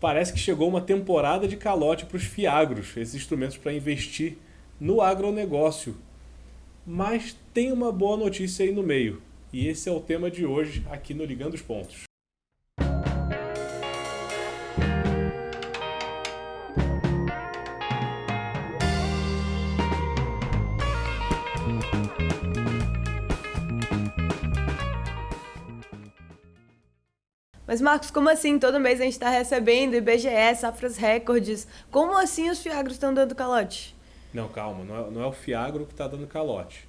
Parece que chegou uma temporada de calote para os fiagros, esses instrumentos para investir no agronegócio. Mas tem uma boa notícia aí no meio. E esse é o tema de hoje aqui no Ligando os Pontos. Mas, Marcos, como assim todo mês a gente está recebendo IBGE, safras recordes? Como assim os fiagros estão dando calote? Não, calma, não é o fiagro que está dando calote.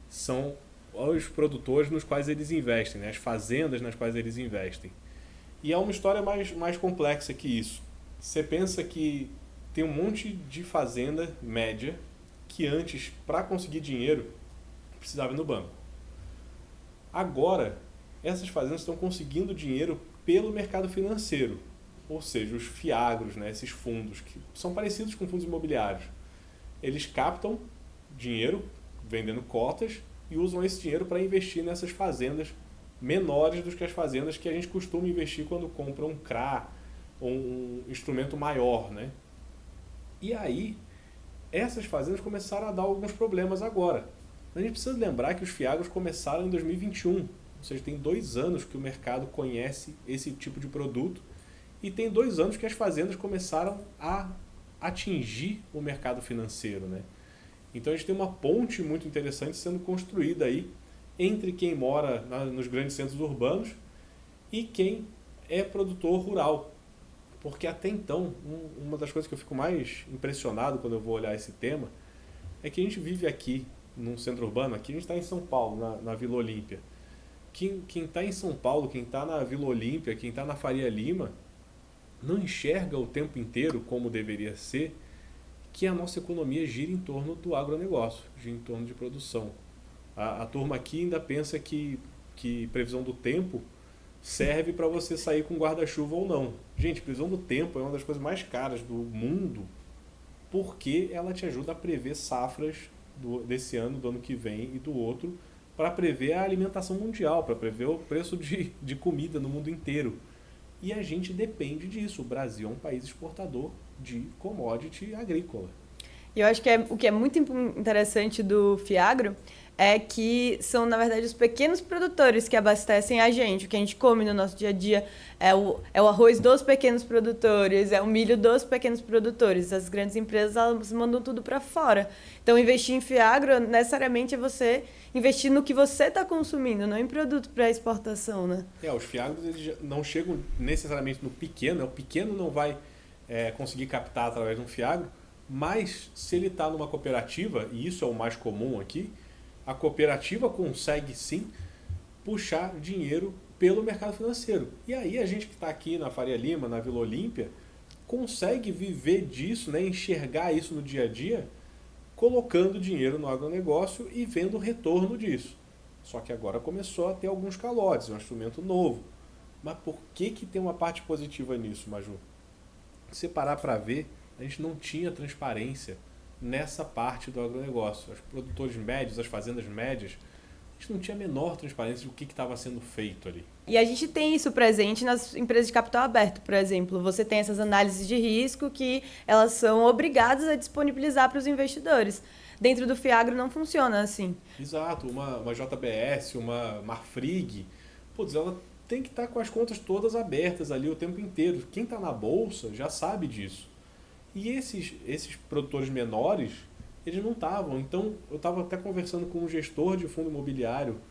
São os produtores nos quais eles investem, né? As fazendas nas quais eles investem. E é uma história mais complexa que isso. Você pensa que tem um monte de fazenda média que antes, para conseguir dinheiro, precisava ir no banco. Agora, essas fazendas estão conseguindo dinheiro pelo mercado financeiro, ou seja, os fiagros, né, esses fundos que são parecidos com fundos imobiliários. Eles captam dinheiro vendendo cotas e usam esse dinheiro para investir nessas fazendas menores do que as fazendas que a gente costuma investir quando compra um CRA ou um instrumento maior, né? E aí, essas fazendas começaram a dar alguns problemas agora. Mas a gente precisa lembrar que os fiagros começaram em 2021, ou seja, tem 2 anos que o mercado conhece esse tipo de produto e tem 2 anos que as fazendas começaram a atingir o mercado financeiro, né? Então a gente tem uma ponte muito interessante sendo construída aí entre quem mora nos grandes centros urbanos e quem é produtor rural. Porque até então, uma das coisas que eu fico mais impressionado quando eu vou olhar esse tema é que a gente vive aqui num centro urbano, aqui a gente está em São Paulo, na Vila Olímpia. Quem está em São Paulo, quem está na Vila Olímpia, quem está na Faria Lima, não enxerga o tempo inteiro, como deveria ser, que a nossa economia gira em torno do agronegócio, gira em torno de produção. A turma aqui ainda pensa que previsão do tempo serve para você sair com guarda-chuva ou não. Gente, previsão do tempo é uma das coisas mais caras do mundo, porque ela te ajuda a prever safras desse ano, do ano que vem e do outro, para prever a alimentação mundial, para prever o preço de comida no mundo inteiro. E a gente depende disso. O Brasil é um país exportador de commodity agrícola. E eu acho que o que é muito interessante do Fiagro é que são, na verdade, os pequenos produtores que abastecem a gente. O que a gente come no nosso dia a dia é o arroz dos pequenos produtores, é o milho dos pequenos produtores. As grandes empresas, elas mandam tudo para fora. Então, investir em Fiagro, necessariamente, é você investir no que você está consumindo, não em produto para exportação, né? Os fiagros eles não chegam necessariamente no pequeno. O pequeno não vai conseguir captar através de um fiagro, mas se ele está numa cooperativa, e isso é o mais comum aqui, a cooperativa consegue sim puxar dinheiro pelo mercado financeiro. E aí a gente que está aqui na Faria Lima, na Vila Olímpia, consegue viver disso, né, enxergar isso no dia a dia, colocando dinheiro no agronegócio e vendo o retorno disso. Só que agora começou a ter alguns calotes, é um instrumento novo. Mas por que tem uma parte positiva nisso, Maju? Se você parar para ver, a gente não tinha transparência nessa parte do agronegócio. Os produtores médios, as fazendas médias, a gente não tinha a menor transparência do que estava sendo feito ali. E a gente tem isso presente nas empresas de capital aberto, por exemplo. Você tem essas análises de risco que elas são obrigadas a disponibilizar para os investidores. Dentro do Fiagro não funciona assim. Exato, uma JBS, uma Marfrig, putz, ela tem que estar com as contas todas abertas ali o tempo inteiro. Quem está na bolsa já sabe disso. E esses produtores menores, eles não estavam. Então, eu estava até conversando com um gestor de fundo imobiliário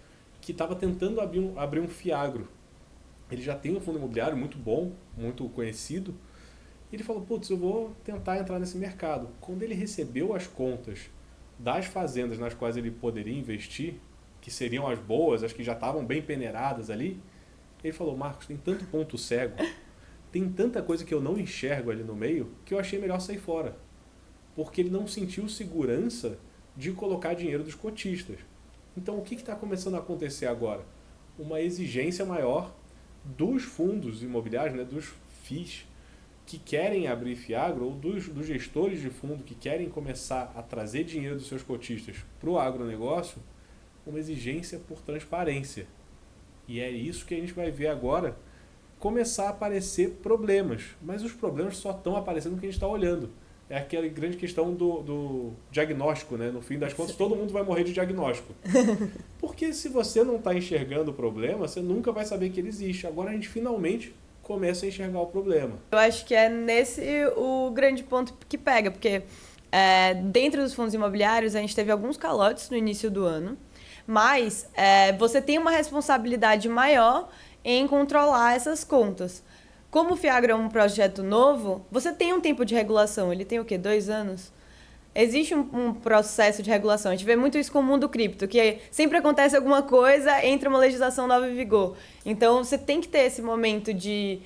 que estava tentando abrir um Fiagro. Ele já tem um fundo imobiliário muito bom, muito conhecido. E ele falou, putz, eu vou tentar entrar nesse mercado. Quando ele recebeu as contas das fazendas nas quais ele poderia investir, que seriam as boas, as que já estavam bem peneiradas ali, ele falou, Marcos, tem tanto ponto cego, tem tanta coisa que eu não enxergo ali no meio, que eu achei melhor sair fora. Porque ele não sentiu segurança de colocar dinheiro dos cotistas. Então o que está começando a acontecer agora? Uma exigência maior dos fundos imobiliários, né, dos FIIs, que querem abrir Fiagro, ou dos gestores de fundo que querem começar a trazer dinheiro dos seus cotistas para o agronegócio, uma exigência por transparência. E é isso que a gente vai ver agora começar a aparecer problemas. Mas os problemas só estão aparecendo porque a gente está olhando. É aquela grande questão do diagnóstico, né? No fim das contas, todo mundo vai morrer de diagnóstico. Porque se você não está enxergando o problema, você nunca vai saber que ele existe. Agora a gente finalmente começa a enxergar o problema. Eu acho que é nesse o grande ponto que pega, porque dentro dos fundos imobiliários a gente teve alguns calotes no início do ano, mas você tem uma responsabilidade maior em controlar essas contas. Como o Fiagro é um projeto novo, você tem um tempo de regulação. Ele tem o quê? 2 anos? Existe um processo de regulação. A gente vê muito isso com o mundo cripto, que sempre acontece alguma coisa, entra uma legislação nova em vigor. Então, você tem que ter esse momento de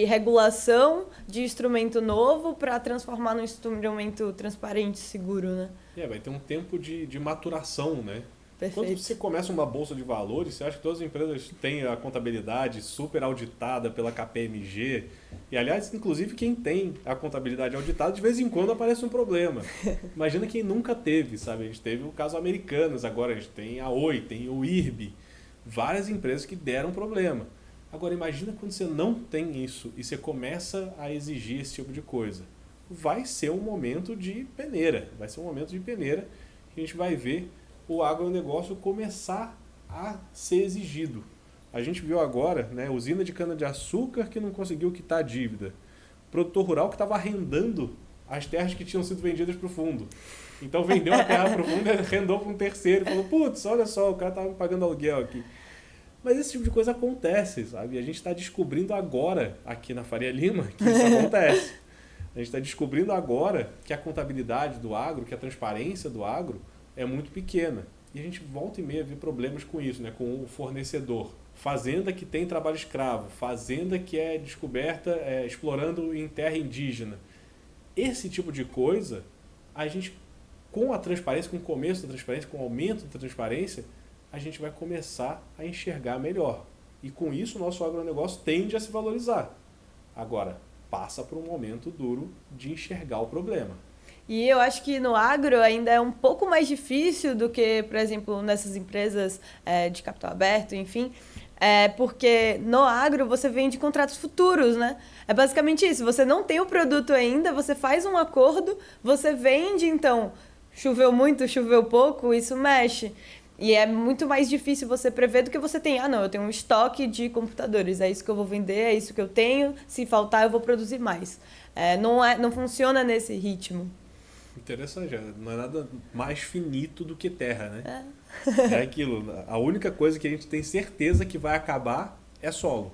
regulação de instrumento novo para transformar num instrumento transparente, seguro, né? Vai ter um tempo de maturação, né? Perfeito. Quando você começa uma bolsa de valores, você acha que todas as empresas têm a contabilidade super auditada pela KPMG. E, aliás, inclusive quem tem a contabilidade auditada, de vez em quando aparece um problema. Imagina quem nunca teve, sabe? A gente teve o caso Americanas, agora a gente tem a Oi, tem o IRB. Várias empresas que deram problema. Agora, imagina quando você não tem isso e você começa a exigir esse tipo de coisa. Vai ser um momento de peneira. Vai ser um momento de peneira que a gente vai ver o agronegócio começar a ser exigido. A gente viu agora, né, usina de cana-de-açúcar que não conseguiu quitar a dívida. Produtor rural que estava arrendando as terras que tinham sido vendidas para o fundo. Então vendeu a terra para o fundo, arrendou para um terceiro e falou, putz, olha só, o cara estava me pagando aluguel aqui. Mas esse tipo de coisa acontece, sabe? A gente está descobrindo agora, aqui na Faria Lima, que isso acontece. A gente está descobrindo agora que a contabilidade do agro, que a transparência do agro é muito pequena. E a gente volta e meia vê problemas com isso, né? Com o fornecedor. Fazenda que tem trabalho escravo, fazenda que é descoberta explorando em terra indígena. Esse tipo de coisa, a gente, com a transparência, com o começo da transparência, com o aumento da transparência, a gente vai começar a enxergar melhor. E com isso o nosso agronegócio tende a se valorizar. Agora, passa por um momento duro de enxergar o problema. E eu acho que no agro ainda é um pouco mais difícil do que, por exemplo, nessas empresas de capital aberto, enfim, porque no agro você vende contratos futuros, né? É basicamente isso, você não tem o produto ainda, você faz um acordo, você vende, então, choveu muito, choveu pouco, isso mexe. E é muito mais difícil você prever do que você tem. Não, eu tenho um estoque de computadores, é isso que eu vou vender, é isso que eu tenho, se faltar eu vou produzir mais. Não funciona nesse ritmo. Interessante, não é nada mais finito do que terra, né? É aquilo, a única coisa que a gente tem certeza que vai acabar é solo.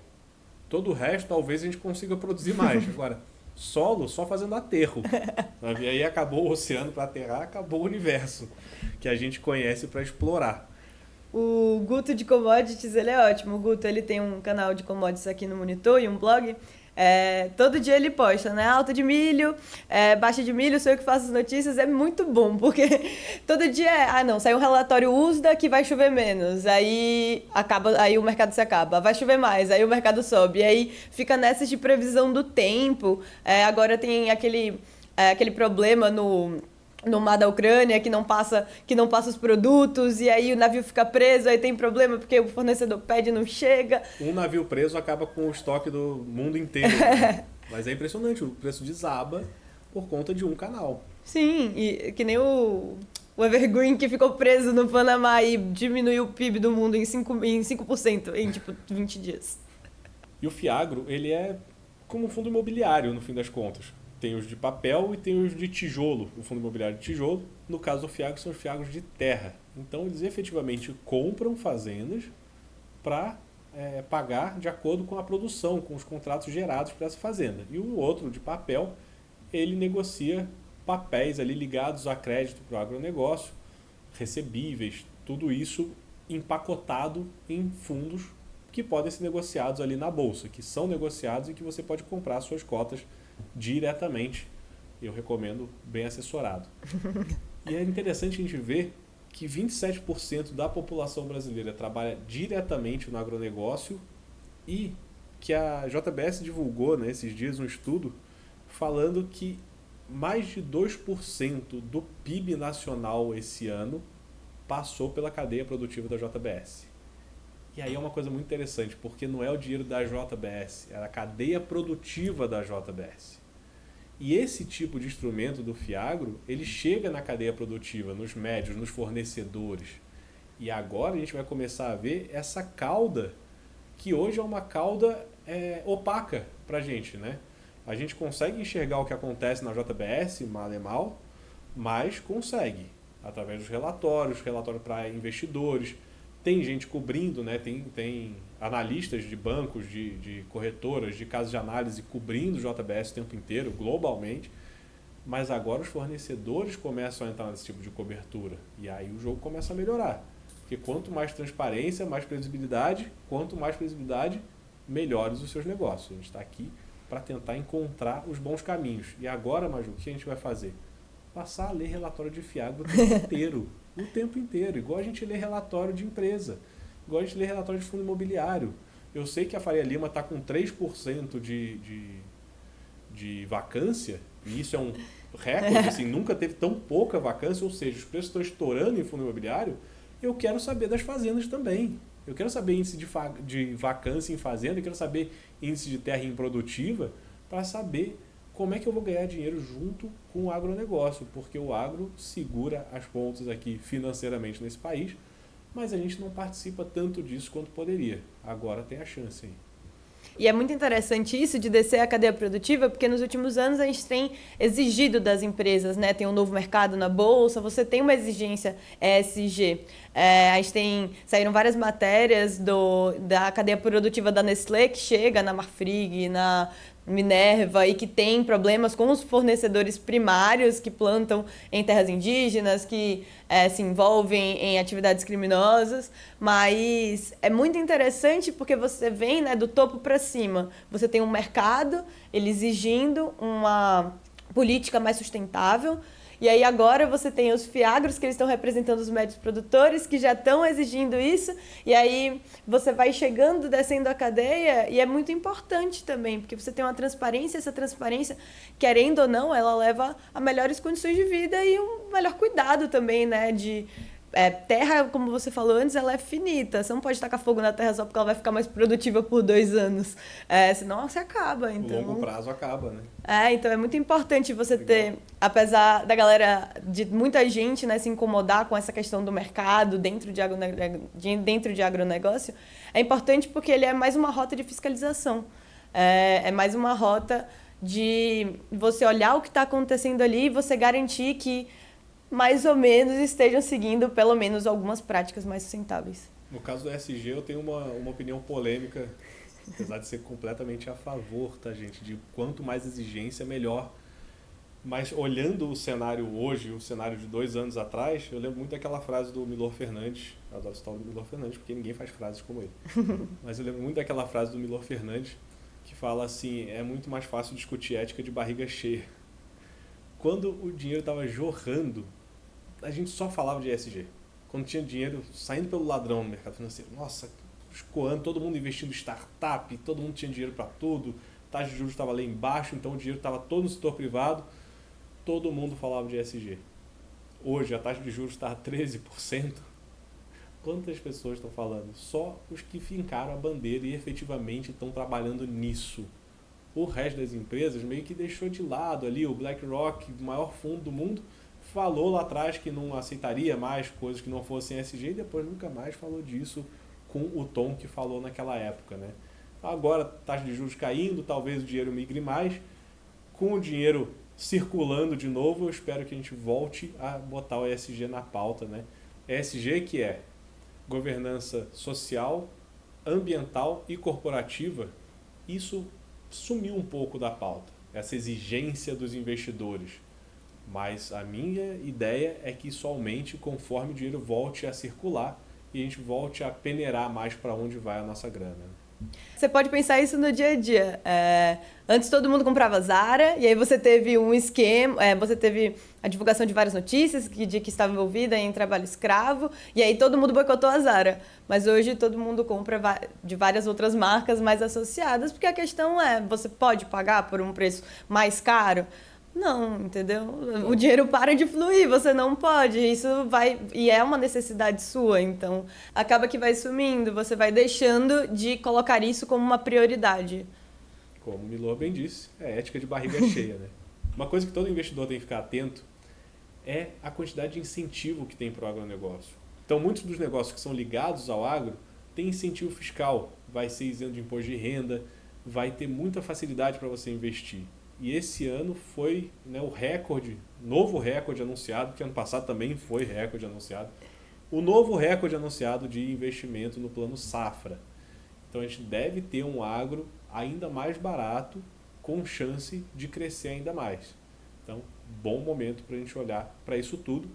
Todo o resto talvez a gente consiga produzir mais. Agora, solo só fazendo aterro. E aí acabou o oceano para aterrar, acabou o universo que a gente conhece para explorar. O Guto de Commodities, ele é ótimo. O Guto, ele tem um canal de commodities aqui no Monitor e um blog. Todo dia ele posta, né? Alta de milho, baixa de milho, sou eu que faço as notícias. É muito bom, porque todo dia sai um relatório USDA que vai chover menos. Aí o mercado se acaba. Vai chover mais, aí o mercado sobe. E aí fica nessas de previsão do tempo. Agora tem aquele problema no mar da Ucrânia, que não passa os produtos, e aí o navio fica preso, aí tem problema porque o fornecedor pede e não chega. Um navio preso acaba com o estoque do mundo inteiro. Né? Mas é impressionante, o preço desaba por conta de um canal. Sim, e que nem o Evergreen que ficou preso no Panamá e diminuiu o PIB do mundo em 5% em tipo 20 dias. E o Fiagro, ele é como um fundo imobiliário, no fim das contas. Tem os de papel e tem os de tijolo, o fundo imobiliário de tijolo. No caso do Fiagro, são os Fiagros de terra. Então, eles efetivamente compram fazendas para pagar de acordo com a produção, com os contratos gerados para essa fazenda. E o outro, de papel, ele negocia papéis ali ligados a crédito para o agronegócio, recebíveis, tudo isso empacotado em fundos que podem ser negociados ali na bolsa, que são negociados e que você pode comprar suas cotas diretamente. Eu recomendo bem assessorado. E é interessante a gente ver que 27% da população brasileira trabalha diretamente no agronegócio e que a JBS divulgou, né, esses dias um estudo falando que mais de 2% do PIB nacional esse ano passou pela cadeia produtiva da JBS. E aí é uma coisa muito interessante, porque não é o dinheiro da JBS, é a cadeia produtiva da JBS. E esse tipo de instrumento do Fiagro, ele chega na cadeia produtiva, nos médios, nos fornecedores. E agora a gente vai começar a ver essa cauda, que hoje é uma cauda opaca para a gente, né? A gente consegue enxergar o que acontece na JBS, mal e mal, mas consegue, através dos relatórios para investidores. Tem gente cobrindo, né? Tem analistas de bancos, de corretoras, de casas de análise cobrindo o JBS o tempo inteiro, globalmente. Mas agora os fornecedores começam a entrar nesse tipo de cobertura. E aí o jogo começa a melhorar. Porque quanto mais transparência, mais previsibilidade. Quanto mais previsibilidade, melhores os seus negócios. A gente está aqui para tentar encontrar os bons caminhos. E agora, Maju, o que a gente vai fazer? Passar a ler relatório de Fiagro o tempo inteiro. O tempo inteiro. Igual a gente lê relatório de empresa. Igual a gente lê relatório de fundo imobiliário. Eu sei que a Faria Lima está com 3% de vacância. E isso é um recorde. Assim, nunca teve tão pouca vacância. Ou seja, os preços estão estourando em fundo imobiliário. Eu quero saber das fazendas também. Eu quero saber índice de vacância em fazenda. Eu quero saber índice de terra improdutiva para saber como é que eu vou ganhar dinheiro junto com o agronegócio, porque o agro segura as pontas aqui financeiramente nesse país, mas a gente não participa tanto disso quanto poderia. Agora tem a chance aí. E é muito interessante isso de descer a cadeia produtiva, porque nos últimos anos a gente tem exigido das empresas, né? Tem um novo mercado na bolsa, você tem uma exigência ESG. A gente saíram várias matérias da cadeia produtiva da Nestlé, que chega na Marfrig, na Minerva, e que tem problemas com os fornecedores primários que plantam em terras indígenas, que se envolvem em atividades criminosas. Mas é muito interessante porque você vem, né, do topo para cima. Você tem um mercado, ele exigindo uma política mais sustentável. E aí agora você tem os fiagros, que eles estão representando os médios produtores, que já estão exigindo isso. E aí você vai chegando, descendo a cadeia, e é muito importante também, porque você tem uma transparência, essa transparência, querendo ou não, ela leva a melhores condições de vida e um melhor cuidado também, né, terra, como você falou antes, ela é finita. Você não pode tacar fogo na terra só porque ela vai ficar mais produtiva por 2 anos. Senão você acaba. Então, o longo prazo acaba, né? Então é muito importante você ter, apesar da galera, de muita gente, né, se incomodar com essa questão do mercado dentro de agronegócio, é importante porque ele é mais uma rota de fiscalização. É mais uma rota de você olhar o que está acontecendo ali e você garantir que mais ou menos estejam seguindo pelo menos algumas práticas mais sustentáveis. No caso do ESG, eu tenho uma opinião polêmica, apesar de ser completamente a favor, tá, gente? De quanto mais exigência, melhor. Mas olhando o cenário hoje, o cenário de 2 anos atrás, eu lembro muito daquela frase do Milor Fernandes. Eu adoro citar o Milor Fernandes, porque ninguém faz frases como ele. Mas eu lembro muito daquela frase do Milor Fernandes, que fala assim, é muito mais fácil discutir ética de barriga cheia. Quando o dinheiro estava jorrando, a gente só falava de ESG. Quando tinha dinheiro saindo pelo ladrão no mercado financeiro, nossa, escoando, todo mundo investindo em startup, todo mundo tinha dinheiro para tudo, a taxa de juros estava lá embaixo, então o dinheiro estava todo no setor privado, todo mundo falava de ESG. Hoje a taxa de juros está a 13%. Quantas pessoas estão falando? Só os que fincaram a bandeira e efetivamente estão trabalhando nisso. O resto das empresas meio que deixou de lado ali. O BlackRock, o maior fundo do mundo, falou lá atrás que não aceitaria mais coisas que não fossem ESG e depois nunca mais falou disso com o tom que falou naquela época, né? Agora, taxa de juros caindo, talvez o dinheiro migre mais. Com o dinheiro circulando de novo, eu espero que a gente volte a botar o ESG na pauta, né? ESG que é governança social, ambiental e corporativa, isso sumiu um pouco da pauta, essa exigência dos investidores. Mas a minha ideia é que isso aumente conforme o dinheiro volte a circular e a gente volte a peneirar mais para onde vai a nossa grana. Você pode pensar isso no dia a dia. Antes todo mundo comprava Zara, e aí você teve um esquema, você teve a divulgação de várias notícias de que estava envolvida em trabalho escravo, e aí todo mundo boicotou a Zara. Mas hoje todo mundo compra de várias outras marcas mais associadas, porque a questão é, você pode pagar por um preço mais caro? Não, entendeu? O dinheiro para de fluir, você não pode. Isso vai. E é uma necessidade sua, então acaba que vai sumindo, você vai deixando de colocar isso como uma prioridade. Como o Milor bem disse, é ética de barriga cheia, né? Uma coisa que todo investidor tem que ficar atento é a quantidade de incentivo que tem para o agronegócio. Então, muitos dos negócios que são ligados ao agro têm incentivo fiscal, vai ser isento de imposto de renda, vai ter muita facilidade para você investir. E esse ano foi, né, o recorde, novo recorde anunciado, que ano passado também foi recorde anunciado, o novo recorde anunciado de investimento no plano safra. Então a gente deve ter um agro ainda mais barato, com chance de crescer ainda mais. Então, bom momento para a gente olhar para isso tudo,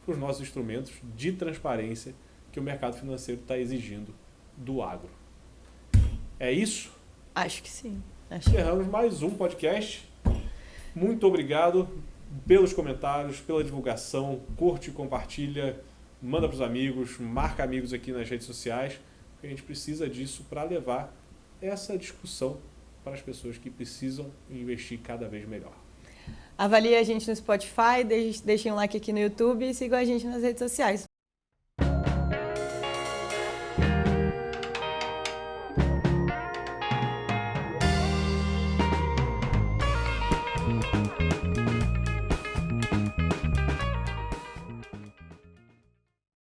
para os nossos instrumentos de transparência que o mercado financeiro está exigindo do agro. É isso? Acho que sim. Encerramos mais um podcast. Muito obrigado pelos comentários, pela divulgação. Curte, compartilha, manda para os amigos, marca amigos aqui nas redes sociais, porque a gente precisa disso para levar essa discussão para as pessoas que precisam investir cada vez melhor. Avalie a gente no Spotify, deixem um like aqui no YouTube e sigam a gente nas redes sociais.